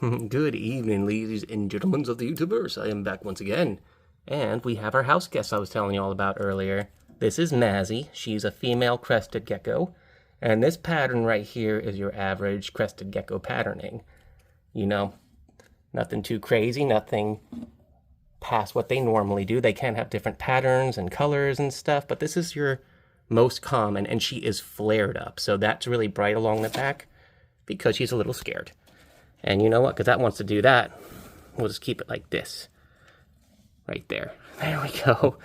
Good evening, ladies and gentlemen of the YouTubers. I am back once again. And we have our house guest I was telling you all about earlier. This is Mazzy. She's a female crested gecko. And this pattern right here is your average crested gecko patterning. You know, nothing too crazy, nothing past what they normally do. They can have different patterns and colors and stuff, but this is your most common, and she is flared up. So that's really bright along the back because she's a little scared. And you know what? Because that wants to do that, we'll just keep it like this. Right there. There we go.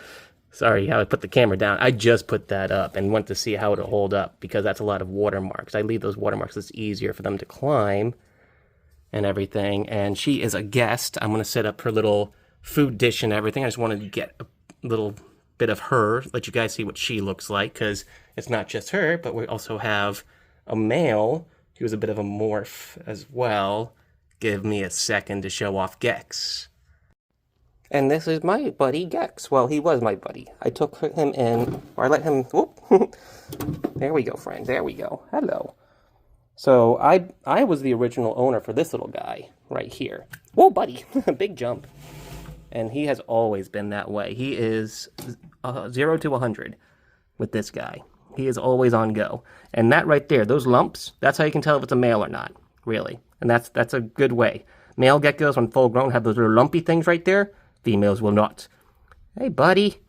Sorry how I put the camera down. I just put that up and went to see how it'll hold up because that's a lot of watermarks. I leave those watermarks. It's easier for them to climb and everything. And she is a guest. I'm going to set up her little food dish and everything. I just wanted to get a little bit of her, let you guys see what she looks like, because it's not just her, but we also have a male who's a bit of a morph as well. Give me a second to show off Gex. And this is my buddy Gex. Well, he was my buddy. I took him in, or I let him, whoop. There we go, friend, there we go. Hello. So I was the original owner for this little guy right here. Whoa, buddy, big jump. And he has always been that way. He is 0 to 100 with this guy. He is always on go. And that right there, those lumps, that's how you can tell if it's a male or not, really. And that's a good way. Male geckos, when full grown, have those little lumpy things right there. Females will not. Hey, buddy.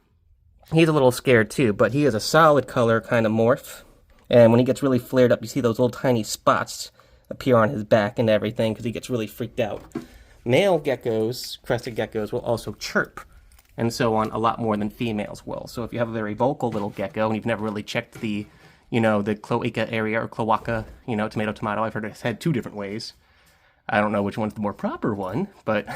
He's a little scared too, but he is a solid color kind of morph. And when he gets really flared up, you see those little tiny spots appear on his back and everything because he gets really freaked out. Male geckos, crested geckos, will also chirp and so on a lot more than females will. So if you have a very vocal little gecko and you've never really checked the, the cloaca area or cloaca, tomato, I've heard it's had two different ways. I don't know which one's the more proper one, but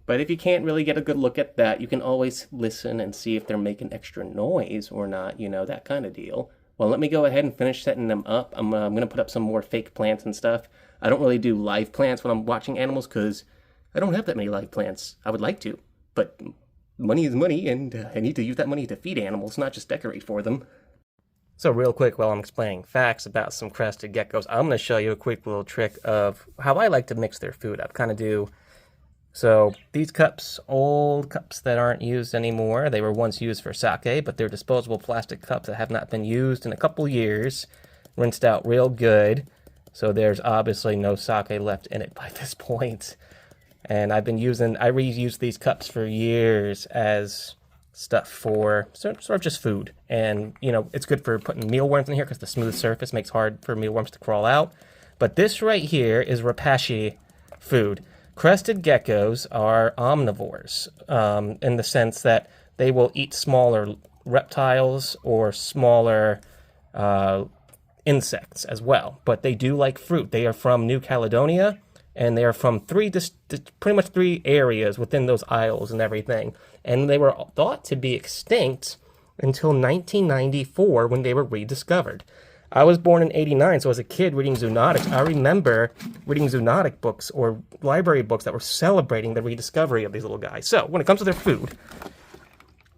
but if you can't really get a good look at that, you can always listen and see if they're making extra noise or not, that kind of deal. Well, let me go ahead and finish setting them up. I'm going to put up some more fake plants and stuff. I don't really do live plants when I'm watching animals because I don't have that many live plants. I would like to, but money is money, and I need to use that money to feed animals, not just decorate for them. So real quick, while I'm explaining facts about some crested geckos, I'm going to show you a quick little trick of how I like to mix their food up. Kind of do. So these cups, old cups that aren't used anymore, they were once used for sake, but they're disposable plastic cups that have not been used in a couple years, rinsed out real good. So there's obviously no sake left in it by this point. And I reused these cups for years as stuff for sort of just food. And, it's good for putting mealworms in here because the smooth surface makes it hard for mealworms to crawl out. But this right here is rapashi food. Crested geckos are omnivores in the sense that they will eat smaller reptiles or smaller insects as well, but they do like fruit. They are from New Caledonia, and they are from pretty much three areas within those isles and everything. And they were thought to be extinct until 1994 when they were rediscovered. I was born in '89, so as a kid reading zoonotics, I remember reading zoonotic books or library books that were celebrating the rediscovery of these little guys. So when it comes to their food,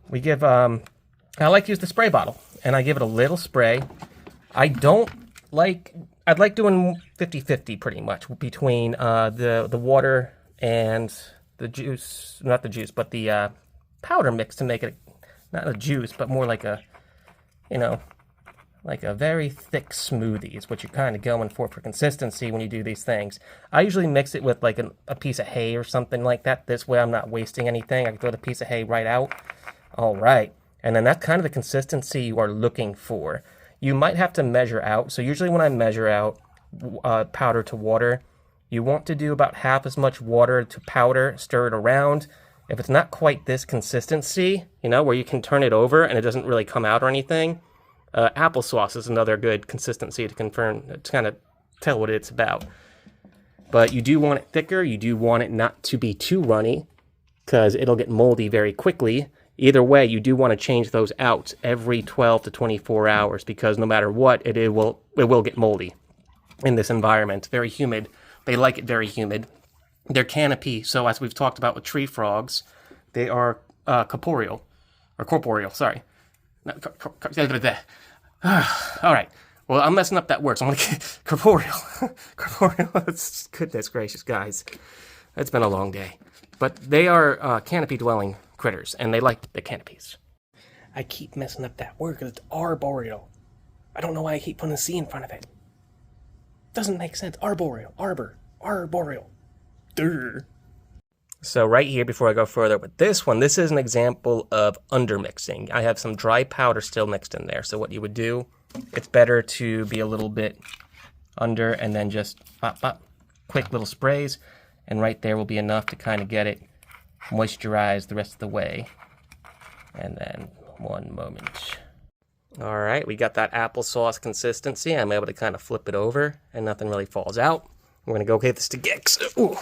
we give, I like to use the spray bottle, and I give it a little spray. I'd like doing 50-50 pretty much between the water and the juice, not the juice, but the powder mix to make it, not a juice, but more like a, like a very thick smoothie is what you're kind of going for consistency when you do these things. I usually mix it with like a piece of hay or something like that. This way I'm not wasting anything. I can throw the piece of hay right out. All right. And then that's kind of the consistency you are looking for. You might have to measure out. So usually when I measure out powder to water, you want to do about half as much water to powder, stir it around. If it's not quite this consistency, where you can turn it over and it doesn't really come out or anything, applesauce is another good consistency to kind of tell what it's about. But you do want it thicker. You do want it not to be too runny because it'll get moldy very quickly. Either way, you do want to change those out every 12 to 24 hours because no matter what, it will get moldy in this environment. Very humid. They like it very humid. Their canopy, so as we've talked about with tree frogs, they are corporeal, sorry. All right. Well, I'm messing up that word, so I'm gonna get corporeal. Corporeal. Goodness gracious, guys. It's been a long day. But they are canopy-dwelling critters, and they like the canopies. I keep messing up that word because it's arboreal. I don't know why I keep putting a C in front of it. Doesn't make sense. Arboreal. Arbor. Arboreal. Durr. So right here, before I go further with this one, this is an example of undermixing. I have some dry powder still mixed in there. So what you would do, it's better to be a little bit under and then just pop, pop, quick little sprays. And right there will be enough to kind of get it moisturized the rest of the way. And then one moment. All right, we got that applesauce consistency. I'm able to kind of flip it over and nothing really falls out. We're gonna go get this to Gecko,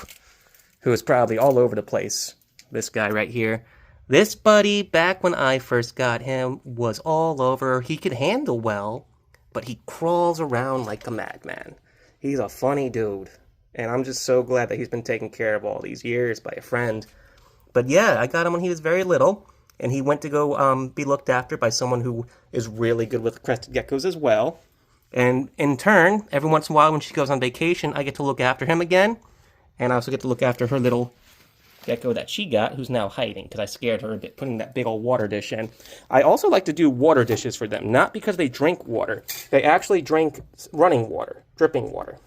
who is probably all over the place. This guy right here. This buddy, back when I first got him, was all over. He could handle well, but he crawls around like a madman. He's a funny dude. And I'm just so glad that he's been taken care of all these years by a friend. But yeah, I got him when he was very little. And he went to go be looked after by someone who is really good with crested geckos as well. And in turn, every once in a while when she goes on vacation, I get to look after him again. And I also get to look after her little gecko that she got, who's now hiding, because I scared her a bit putting that big old water dish in. I also like to do water dishes for them, not because they drink water. They actually drink running water, dripping water.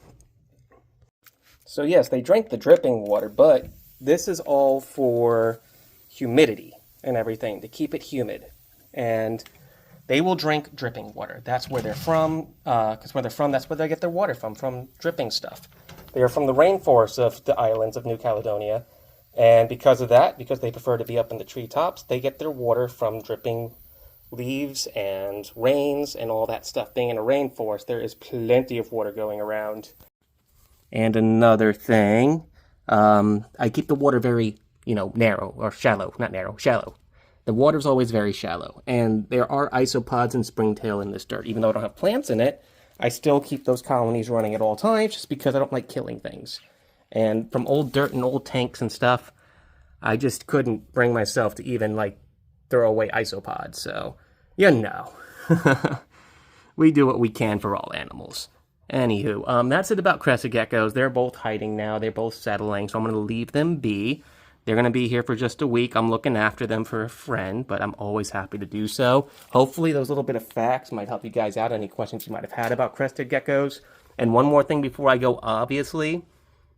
So yes, they drink the dripping water, but this is all for humidity and everything, to keep it humid. And they will drink dripping water. That's where they're from, because where they're from, that's where they get their water from dripping stuff. They are from the rainforests of the islands of New Caledonia, and because of that, because they prefer to be up in the treetops, they get their water from dripping leaves and rains and all that stuff. Being in a rainforest, there is plenty of water going around. And another thing, I keep the water very, narrow, or shallow, not narrow, shallow. The water's always very shallow, and there are isopods and springtail in this dirt. Even though I don't have plants in it, I still keep those colonies running at all times, just because I don't like killing things. And from old dirt and old tanks and stuff, I just couldn't bring myself to even, throw away isopods, so, we do what we can for all animals. Anywho, that's it about crested geckos. They're both hiding now. They're both settling, so I'm going to leave them be. They're going to be here for just a week. I'm looking after them for a friend, but I'm always happy to do so. Hopefully those little bit of facts might help you guys out. Any questions you might have had about crested geckos. And one more thing before I go, obviously,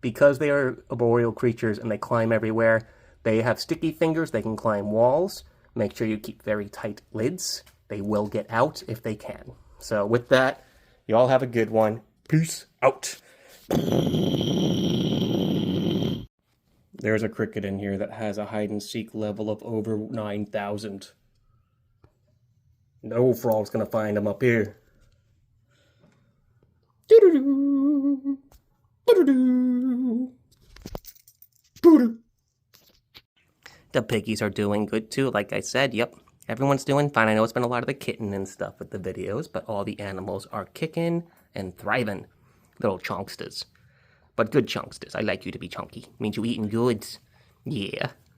because they are arboreal creatures and they climb everywhere, they have sticky fingers. They can climb walls. Make sure you keep very tight lids. They will get out if they can. So with that, you all have a good one. Peace out. There's a cricket in here that has a hide-and-seek level of over 9,000. No frog's gonna find him up here. Doo-doo-doo. Doo-doo-doo. Doo-doo. The piggies are doing good too, like I said. Yep, everyone's doing fine. I know it's been a lot of the kitten and stuff with the videos, but all the animals are kicking and thriving. Little chunksters. But good chunksters. I like you to be chunky. Means you eating goods. Yeah.